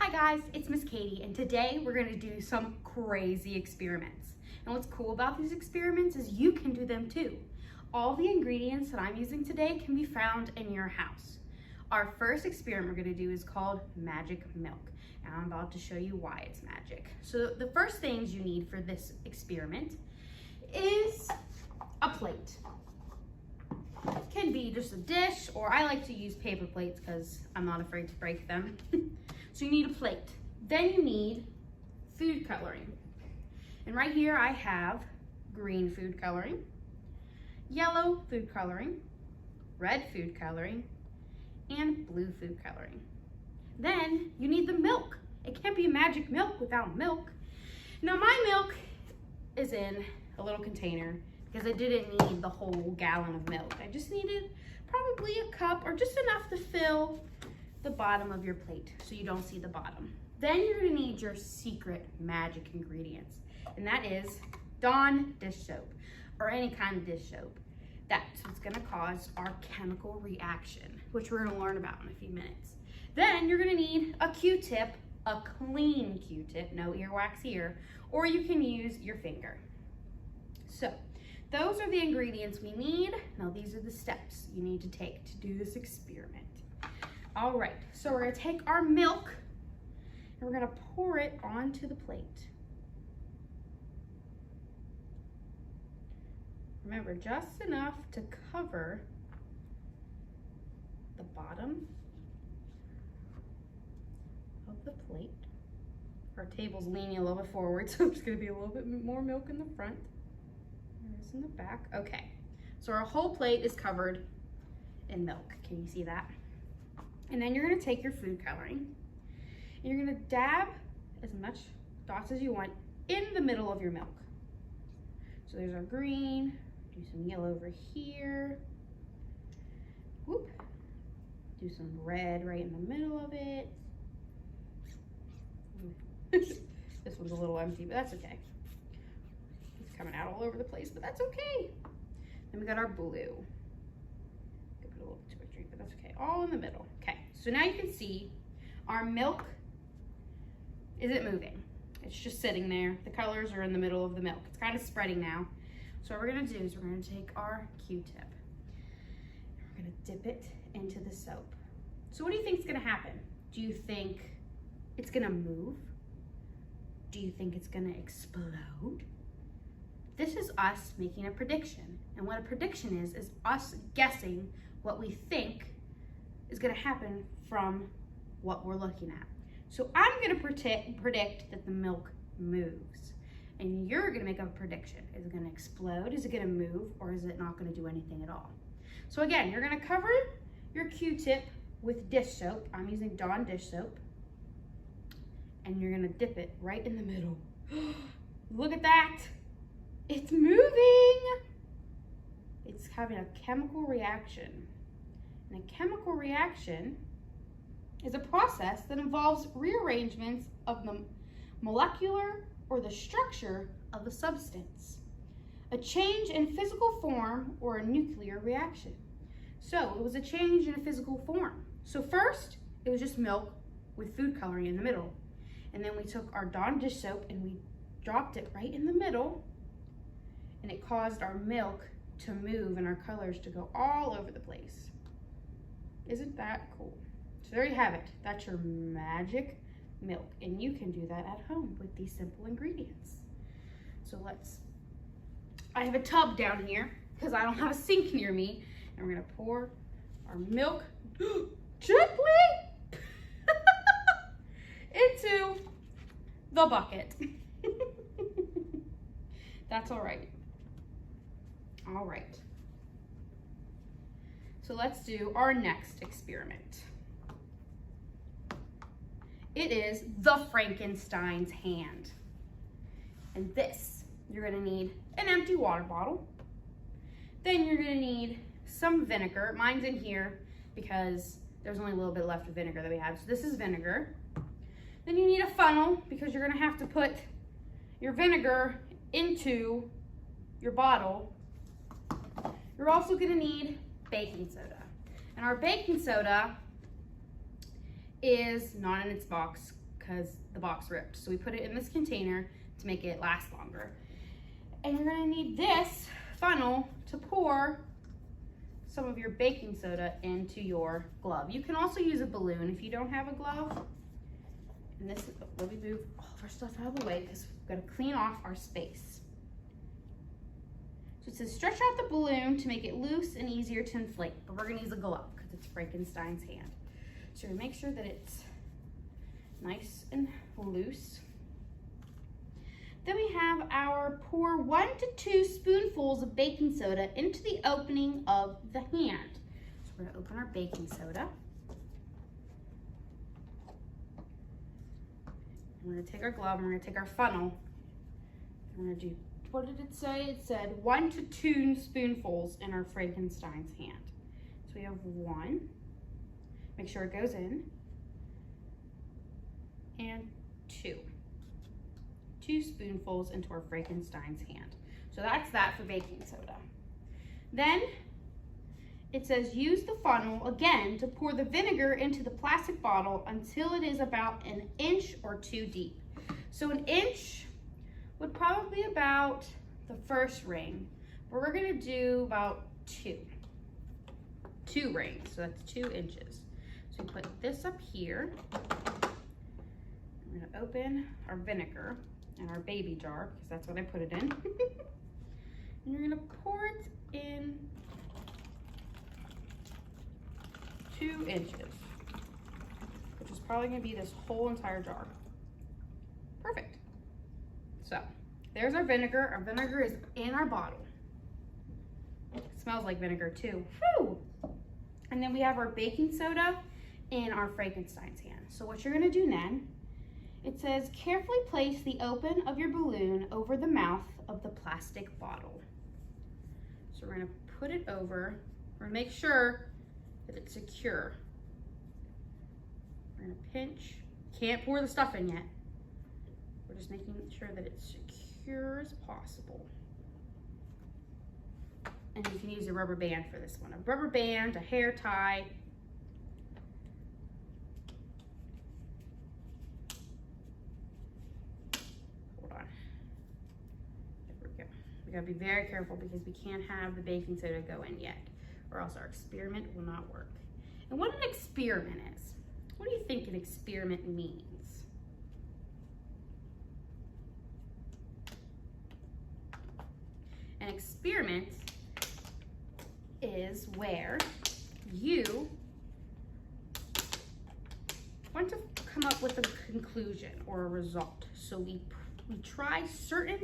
Hi guys, it's Miss Katie, and today we're gonna do some crazy experiments. And what's cool about these experiments is you can do them too. All the ingredients that I'm using today can be found in your house. Our first experiment we're gonna do is called magic milk. And I'm about to show you why it's magic. So the first things you need for this experiment is a plate. It can be just a dish, or I like to use paper plates because I'm not afraid to break them. So you need a plate. Then you need food coloring. And right here I have green food coloring, yellow food coloring, red food coloring, and blue food coloring. Then you need the milk. It can't be magic milk without milk. Now my milk is in a little container because I didn't need the whole gallon of milk. I just needed probably a cup or just enough to fill the bottom of your plate so you don't see the bottom. Then you're gonna need your secret magic ingredients, and that is Dawn dish soap or any kind of dish soap. That's what's gonna cause our chemical reaction, which we're gonna learn about in a few minutes. Then you're gonna need a Q-tip, a clean Q-tip, no earwax here, or you can use your finger. So those are the ingredients we need. Now these are the steps you need to take to do this experiment. All right, so we're gonna take our milk and we're gonna pour it onto the plate. Remember, just enough to cover the bottom of the plate. Our table's leaning a little bit forward, so there's gonna be a little bit more milk in the front. There's in the back. Okay, so our whole plate is covered in milk. Can you see that? And then you're gonna take your food coloring and you're gonna dab as much dots as you want in the middle of your milk. So there's our green, do some yellow over here. Whoop. Do some red right in the middle of it. This one's a little empty, but that's okay. It's coming out all over the place, but that's okay. Then we got our blue. Give it a little twitchy, but that's okay. All in the middle. Okay, so now you can see our milk isn't moving. It's just sitting there. The colors are in the middle of the milk. It's kind of spreading now. So what we're gonna do is we're gonna take our Q-tip. We're gonna dip it into the soap. So what do you think is gonna happen? Do you think it's gonna move? Do you think it's gonna explode? This is us making a prediction. And what a prediction is us guessing what we think is gonna happen from what we're looking at. So I'm gonna predict that the milk moves. And you're gonna make a prediction. Is it gonna explode? Is it gonna move? Or is it not gonna do anything at all? So again, you're gonna cover your Q-tip with dish soap. I'm using Dawn dish soap. And you're gonna dip it right in the middle. Look at that. It's moving. It's having a chemical reaction. And a chemical reaction is a process that involves rearrangements of the molecular or the structure of the substance. A change in physical form or a nuclear reaction. So it was a change in a physical form. So first, it was just milk with food coloring in the middle. And then we took our Dawn dish soap and we dropped it right in the middle, and it caused our milk to move and our colors to go all over the place. Isn't that cool? So there you have it. That's your magic milk, and you can do that at home with these simple ingredients. So I have a tub down here because I don't have a sink near me, and we're gonna pour our milk gently into the bucket. That's all right. All right. So let's do our next experiment. It is the Frankenstein's hand. And this, you're gonna need an empty water bottle. Then you're gonna need some vinegar. Mine's in here because there's only a little bit left of vinegar that we have. So this is vinegar. Then you need a funnel because you're gonna have to put your vinegar into your bottle. You're also gonna need baking soda. And our baking soda is not in its box because the box ripped. So we put it in this container to make it last longer. And you're gonna need this funnel to pour some of your baking soda into your glove. You can also use a balloon if you don't have a glove. And this, let me move all of our stuff out of the way because we've got to clean off our space. So it says stretch out the balloon to make it loose and easier to inflate, but we're gonna use a glove because it's Frankenstein's hand. So we make sure that it's nice and loose. Then we have our pour 1 to 2 spoonfuls of baking soda into the opening of the hand. So we're gonna open our baking soda. We're gonna take our glove and we're gonna take our funnel. We're gonna do, what did it say? It said 1 to 2 spoonfuls in our Frankenstein's hand. So we have 1. Make sure it goes in. And 2. 2 spoonfuls into our Frankenstein's hand. So that's that for baking soda. Then it says use the funnel again to pour the vinegar into the plastic bottle until it is about 1 inch or 2 deep. So 1 inch would probably be about the first ring, but we're gonna do about 2 rings, so that's 2 inches. So we put this up here. We're gonna open our vinegar in our baby jar, because that's what I put it in. And you're gonna pour it in 2 inches, which is probably gonna be this whole entire jar. Perfect. So there's our vinegar. Our vinegar is in our bottle. It smells like vinegar too. Whew. And then we have our baking soda in our Frankenstein's hand. So what you're gonna do then, it says carefully place the open of your balloon over the mouth of the plastic bottle. So we're gonna put it over, we're gonna make sure that it's secure. We're gonna pinch, can't pour the stuff in yet. We're just making sure that it's secure as possible. And you can use a rubber band for this one. A rubber band, a hair tie. Hold on. There we go. We gotta be very careful because we can't have the baking soda go in yet, or else our experiment will not work. And what an experiment is. What do you think an experiment means? An experiment is where you want to come up with a conclusion or a result. So we try certain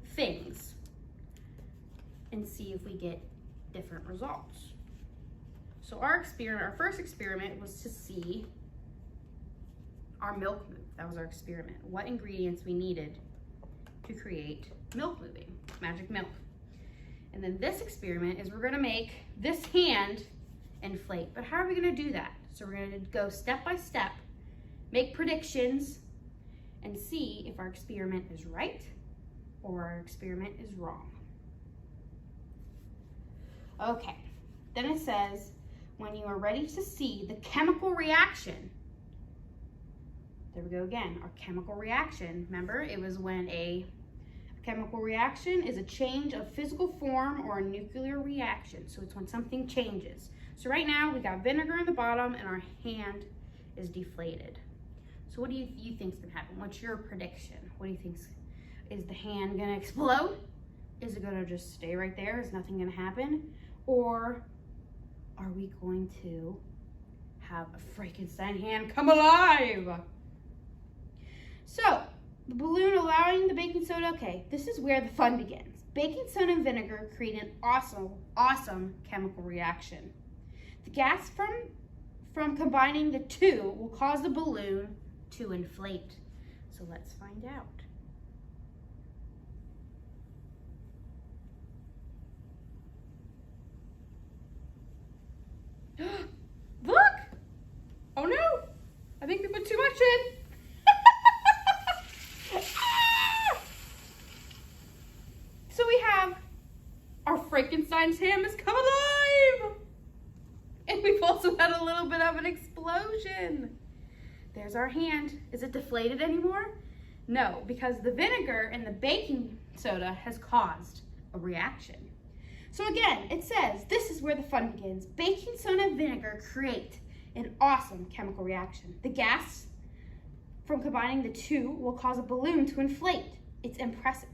things and see if we get different results. So our first experiment was to see our milk move. That was our experiment. What ingredients we needed to create milk moving, magic milk. And then this experiment is we're gonna make this hand inflate. But how are we gonna do that? So we're gonna go step by step, make predictions, and see if our experiment is right or our experiment is wrong. Okay, then it says, when you are ready to see the chemical reaction, there we go again, our chemical reaction. Remember, it was when a chemical reaction is a change of physical form or a nuclear reaction. So it's when something changes. So right now we got vinegar in the bottom and our hand is deflated. So what do you think's gonna happen? What's your prediction? What do you think? Is the hand gonna explode? Is it gonna just stay right there? Is nothing gonna happen? Or are we going to have a Frankenstein hand come alive? So, the balloon allowing the baking soda, okay, this is where the fun begins. Baking soda and vinegar create an awesome chemical reaction. The gas from combining the two will cause the balloon to inflate. So let's find out. Look! Oh no! I think we put too much in. So we have our Frankenstein's ham has come alive! And we've also had a little bit of an explosion. there's our hand. Is it deflated anymore? No, because the vinegar and the baking soda has caused a reaction. So again, it says, this is where the fun begins. Baking soda and vinegar create an awesome chemical reaction. The gas from combining the two will cause a balloon to inflate. It's impressive.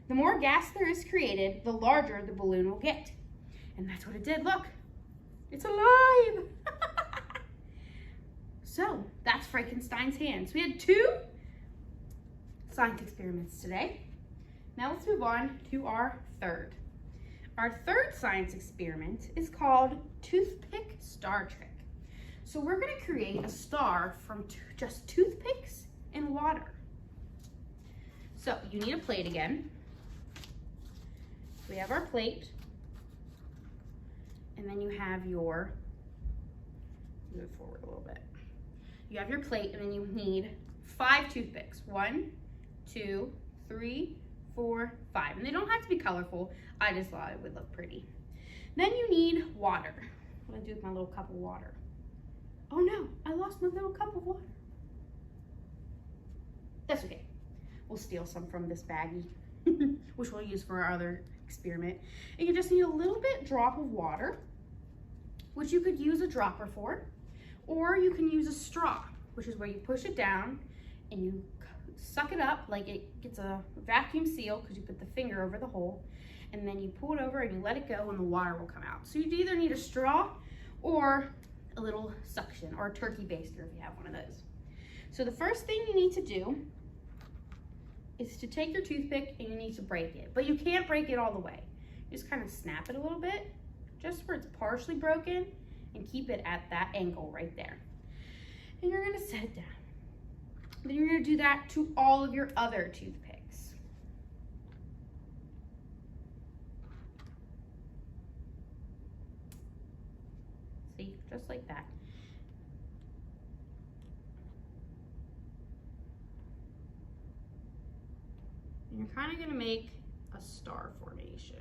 The more gas there is created, the larger the balloon will get. And that's what it did. Look, it's alive. So that's Frankenstein's hand. So we had 2 science experiments today. Now let's move on to our third. Our third science experiment is called Toothpick Star Trick. So we're going to create a star from just toothpicks and water. So you need a plate again. We have our plate, and then you have your, move forward a little bit. You have your plate, and then you need 5 toothpicks. 1, 2, 3, 4, 5. And they don't have to be colorful. I just thought it would look pretty. Then you need water. What do I do with my little cup of water? Oh no, I lost my little cup of water. That's okay. We'll steal some from this baggie, which we'll use for our other experiment. And you just need a little bit drop of water, which you could use a dropper for, or you can use a straw, which is where you push it down and you suck it up like it gets a vacuum seal because you put the finger over the hole, and then you pull it over and you let it go and the water will come out. So you'd either need a straw or a little suction, or a turkey baster if you have one of those. So the first thing you need to do is to take your toothpick and you need to break it, but you can't break it all the way. You just kind of snap it a little bit, just where it's partially broken, and keep it at that angle right there. And you're gonna set it down. Then you're gonna do that to all of your other toothpicks. See, just like that. And you're kind of gonna make a star formation.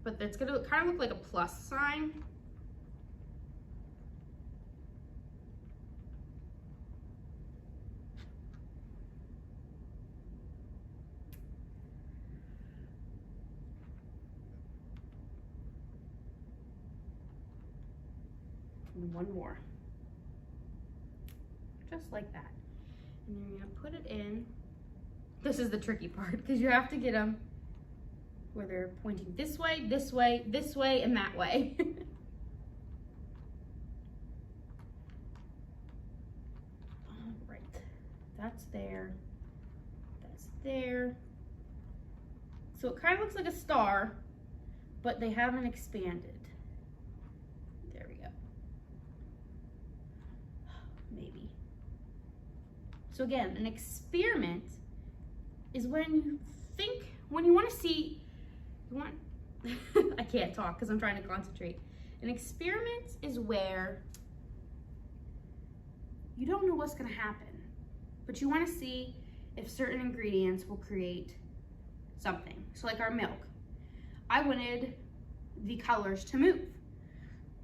But it's gonna kind of look like a plus sign. And one more. Just like that. And then you're gonna put it in. This is the tricky part because you have to get them where they're pointing this way, this way, this way, and that way. All right, that's there, that's there. So it kind of looks like a star, but they haven't expanded. There we go. Maybe. So again, an experiment is when you want to see, I can't talk because I'm trying to concentrate. An experiment is where you don't know what's going to happen, but you want to see if certain ingredients will create something. So like our milk, I wanted the colors to move.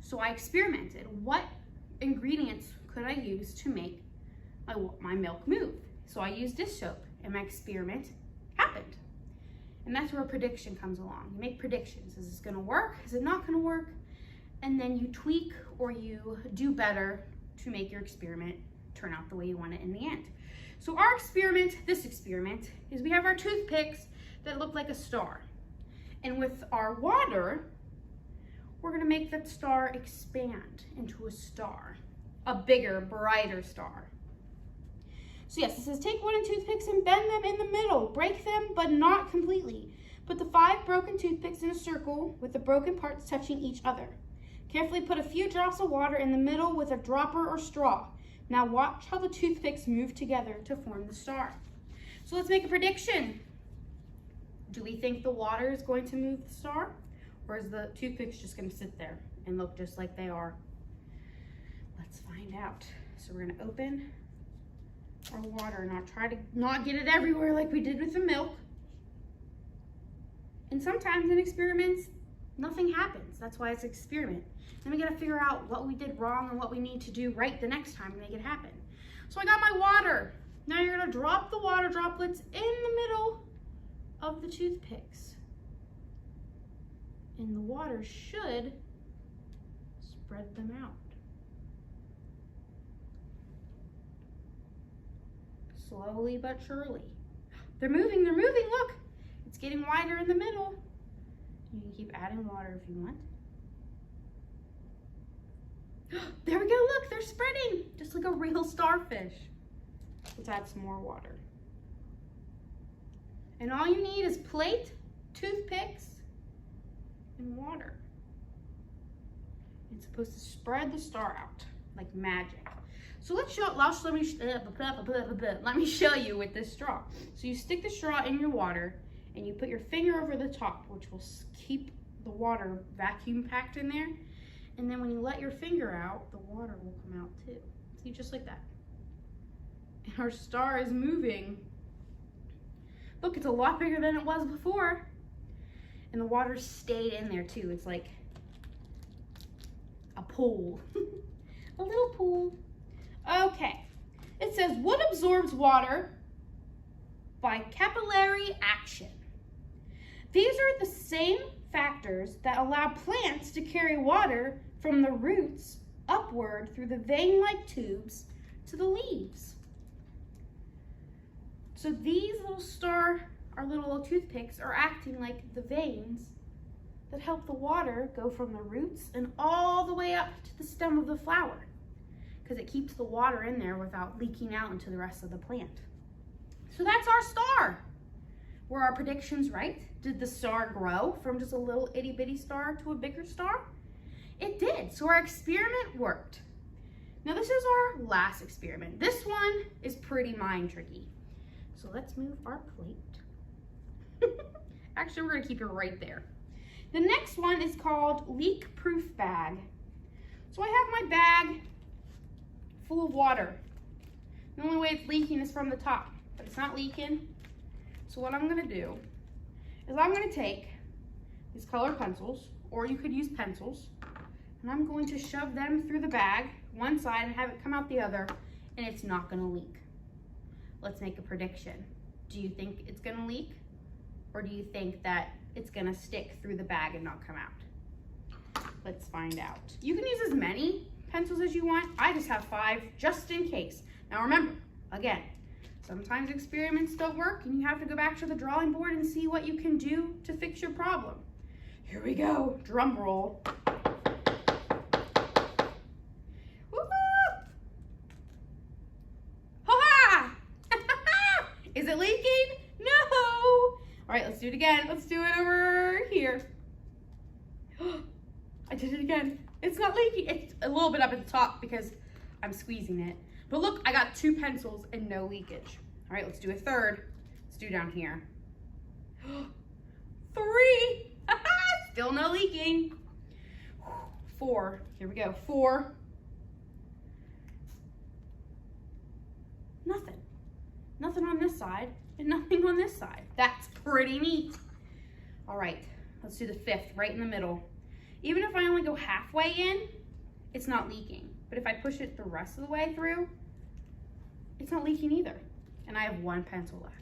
So I experimented. What ingredients could I use to make my milk move? So I used dish soap, and my experiment happened. And that's where a prediction comes along. You make predictions. Is this gonna work? Is it not gonna work? And then you tweak or you do better to make your experiment turn out the way you want it in the end. So our experiment, this experiment, is we have our toothpicks that look like a star. And with our water, we're gonna make that star expand into a star, a bigger, brighter star. So yes, it says take wooden toothpicks and bend them in the middle. Break them, but not completely. Put the 5 broken toothpicks in a circle with the broken parts touching each other. Carefully put a few drops of water in the middle with a dropper or straw. Now watch how the toothpicks move together to form the star. So let's make a prediction. Do we think the water is going to move the star? Or is the toothpicks just going to sit there and look just like they are? Let's find out. So we're going to open our water and I'll try to not get it everywhere like we did with the milk. And sometimes in experiments, Nothing happens. That's why it's an experiment. Then we gotta figure out what we did wrong and what we need to do right the next time to make it happen. So I got my water. Now you're gonna drop the water droplets in the middle of the toothpicks. And the water should spread them out. Slowly but surely. They're moving, look. It's getting wider in the middle. You can keep adding water if you want. There we go, look, they're spreading, just like a real starfish. Let's add some more water. And all you need is plate, toothpicks, and water. It's supposed to spread the star out like magic. So let me show you with this straw. So you stick the straw in your water and you put your finger over the top, which will keep the water vacuum packed in there. And then when you let your finger out, the water will come out too. See, just like that. And our star is moving. Look, it's a lot bigger than it was before. And the water stayed in there too. It's like a pool. A little pool. Okay. It says, what absorbs water? By capillary action. These are the same factors that allow plants to carry water from the roots upward through the vein-like tubes to the leaves. So these our little toothpicks are acting like the veins that help the water go from the roots and all the way up to the stem of the flower, because it keeps the water in there without leaking out into the rest of the plant. So that's our star. Were our predictions right? Did the star grow from just a little itty bitty star to a bigger star? It did, so our experiment worked. Now this is our last experiment. This one is pretty mind tricky. So let's move our plate. Actually, we're gonna keep it right there. The next one is called leak-proof bag. So I have my bag full of water. The only way it's leaking is from the top, but it's not leaking. So what I'm gonna do is I'm gonna take these colored pencils, or you could use pencils, and I'm going to shove them through the bag, one side, and have it come out the other, and it's not gonna leak. Let's make a prediction. Do you think it's gonna leak? Or do you think that it's gonna stick through the bag and not come out? Let's find out. You can use as many pencils as you want. I just have 5 just in case. Now remember, again, sometimes experiments don't work and you have to go back to the drawing board and see what you can do to fix your problem. Here we go, drum roll. Is it leaking? No. All right, let's do it again. Let's do it over here. I did it again. It's not leaking. It's a little bit up at the top because I'm squeezing it. But look, I got 2 pencils and no leakage. All right, let's do a third. Let's do down here. 3. Still no leaking. 4. Here we go. 4. Nothing. Nothing on this side and nothing on this side. That's pretty neat. All right, let's do the 5th, right in the middle. Even if I only go halfway in, it's not leaking. But if I push it the rest of the way through, it's not leaking either. And I have 1 pencil left.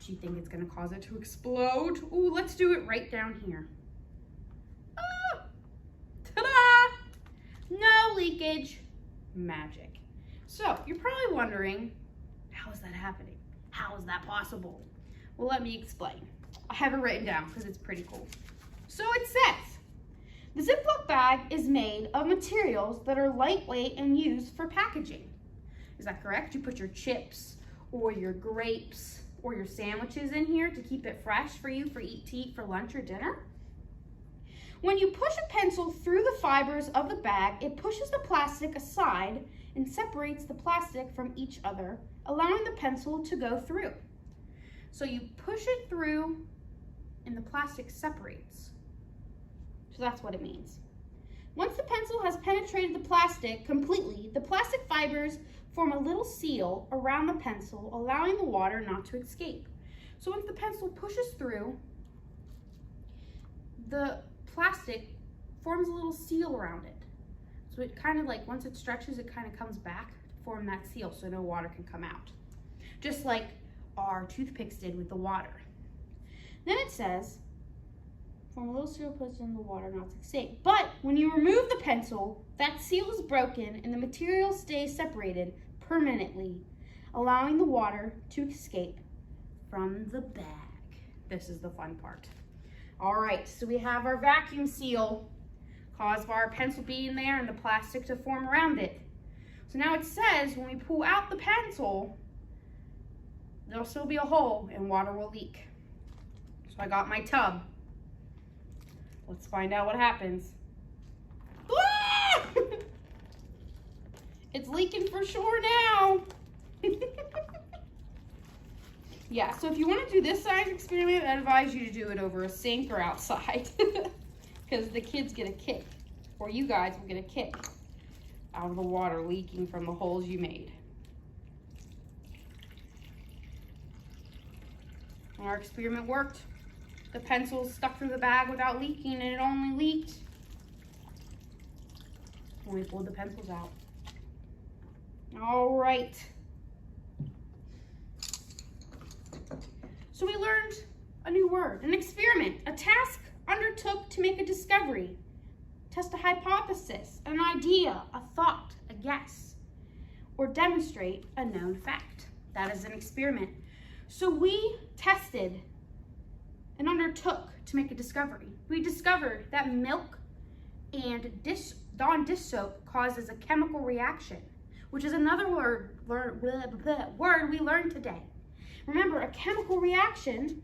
Do you think it's gonna cause it to explode? Ooh, let's do it right down here. Ah! Ta-da! No leakage, magic. So you're probably wondering, how is that happening? How is that possible? Well, let me explain. I have it written down because it's pretty cool. So it says, the Ziploc bag is made of materials that are lightweight and used for packaging. Is that correct? You put your chips or your grapes or your sandwiches in here to keep it fresh for you to eat for lunch or dinner. When you push a pencil through the fibers of the bag, it pushes the plastic aside and separates the plastic from each other, allowing the pencil to go through. So you push it through and the plastic separates. So that's what it means. Once the pencil has penetrated the plastic completely, the plastic fibers form a little seal around the pencil, allowing the water not to escape. So once the pencil pushes through, the plastic forms a little seal around it. So it kind of like, once it stretches, it kind of comes back to form that seal so no water can come out. Just like our toothpicks did with the water. Then it says, form a little seal placed in the water not to escape. But when you remove the pencil, that seal is broken and the material stays separated permanently, allowing the water to escape from the bag. This is the fun part. All right, so we have our vacuum seal caused by our pencil being there and the plastic to form around it. So now it says when we pull out the pencil, there'll still be a hole and water will leak. So I got my tub. Let's find out what happens. Ah! It's leaking for sure now. Yeah, so if you want to do this size experiment, I advise you to do it over a sink or outside. Because the kids get a kick, or you guys will get a kick out of the water leaking from the holes you made. And our experiment worked. The pencil stuck through the bag without leaking, and it only leaked when we pulled the pencils out. All right. So we learned a new word, an experiment, a task undertook to make a discovery, test a hypothesis, an idea, a thought, a guess, or demonstrate a known fact. That is an experiment. So we tested and undertook to make a discovery. We discovered that milk and Dawn dish soap causes a chemical reaction, which is another word we learned today. Remember, a chemical reaction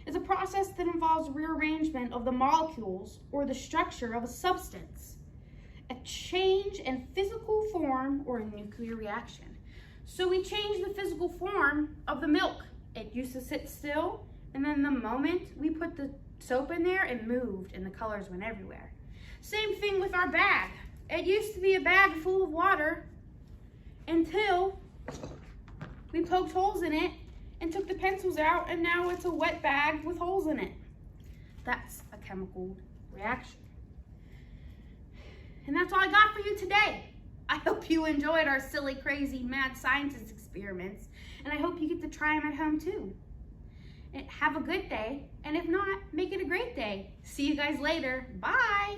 is a process that involves rearrangement of the molecules or the structure of a substance, a change in physical form, or a nuclear reaction. So we changed the physical form of the milk. It used to sit still, and then the moment we put the soap in there, it moved and the colors went everywhere. Same thing with our bag. It used to be a bag full of water until we poked holes in it and took the pencils out, and now it's a wet bag with holes in it. That's a chemical reaction. And that's all I got for you today. I hope you enjoyed our silly, crazy, mad scientist experiments, and I hope you get to try them at home too. And have a good day, and if not, make it a great day. See you guys later. Bye.